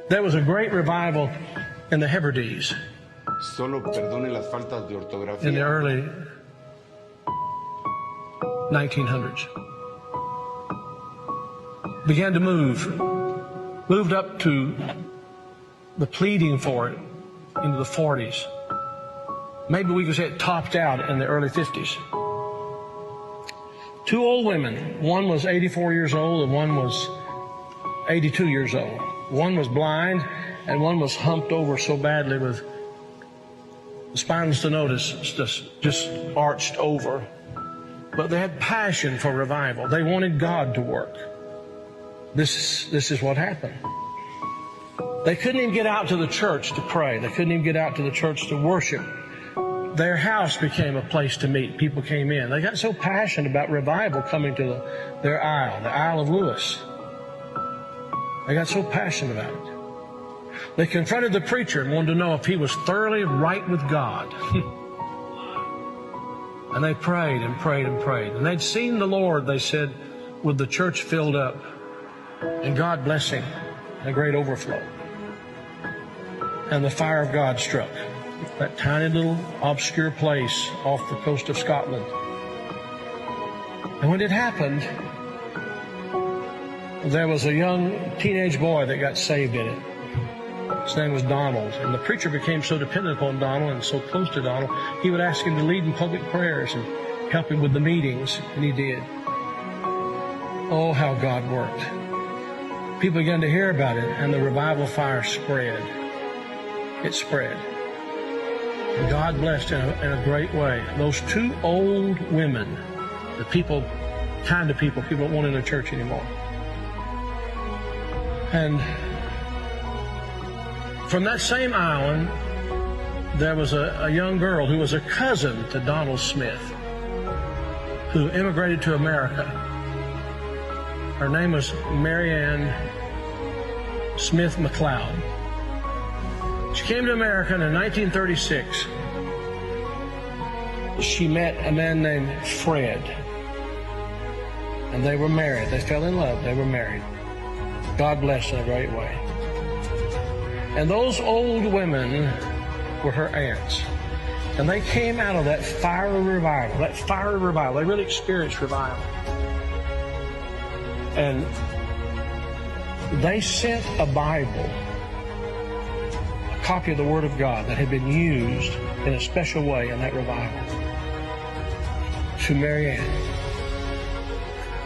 There was a great revival in the Hebrides Solo perdone las faltas de in the ortografía. early 1900s. Began to moved up to the pleading for it into the 40s. Maybe we could say it topped out in the early 50s. Two old women, one was 84 years old and one was 82 years old. One was blind and one was humped over so badly with spinal stenosis just arched over. But they had passion for revival. They wanted God to work. This is what happened. They couldn't even get out to the church to pray. They couldn't even get out to the church to worship. Their house became a place to meet. People came in. They got so passionate about revival coming to their Isle, the Isle of Lewis. They got so passionate about it. They confronted the preacher and wanted to know if he was thoroughly right with God. And they prayed and prayed and prayed. And they'd seen the Lord, they said, with the church filled up and God blessing and a great overflow. And the fire of God struck that tiny little obscure place off the coast of Scotland. And when it happened, there was a young teenage boy that got saved in it. His name was Donald. And the preacher became so dependent upon Donald and so close to Donald, he would ask him to lead in public prayers and help him with the meetings, and he did. Oh, how God worked. People began to hear about it, and the revival fire spread. It spread. And God blessed in a great way. Those two old women, the kind of people don't want in a church anymore. And from that same island, there was a young girl who was a cousin to Donald Smith, who immigrated to America. Her name was Mary Ann Smith McLeod. She came to America in 1936. She met a man named Fred, and they were married. They fell in love. They were married. God blessed in a great way. And those old women were her aunts. And they came out of that fiery revival, They really experienced revival. And they sent a Bible, a copy of the Word of God that had been used in a special way in that revival, to Mary Ann.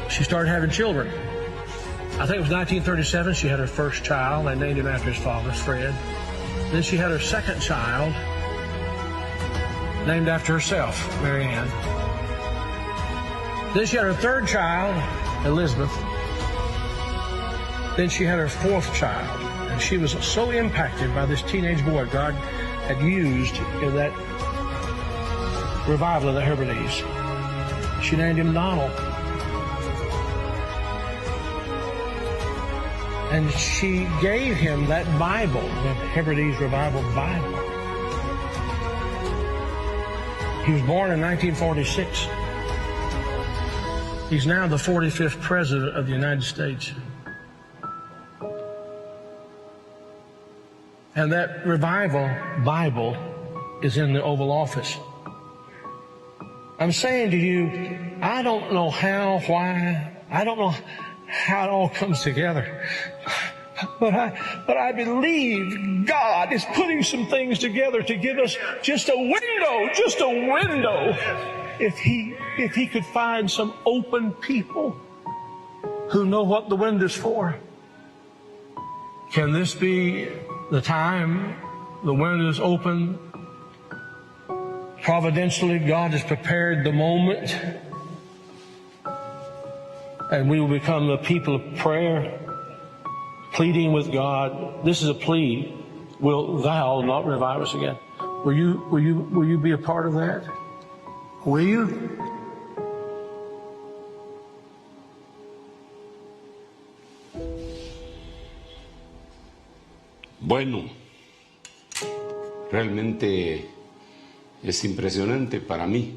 She started having children. I think it was 1937 she had her first child. They named him after his father, Fred. Then she had her second child, named after herself, Mary Ann. Then she had her third child, Elizabeth. Then she had her fourth child. And she was so impacted by this teenage boy God had used in that revival of the Hebrides. She named him Donald. And she gave him that Bible, the Hebrides Revival Bible. He was born in 1946. He's now the 45th President of the United States. And that Revival Bible is in the Oval Office. I'm saying to you, I don't know how, why, I don't know how it all comes together. But I believe God is putting some things together to give us just a window. If he could find some open people who know what the wind is for. Can this be the time the wind is open? Providentially, God has prepared the moment, and we will become the people of prayer, pleading with God. This is a plea. Will thou not revive us again? Will you be a part of that? Will you? Bueno, realmente es impresionante para mí.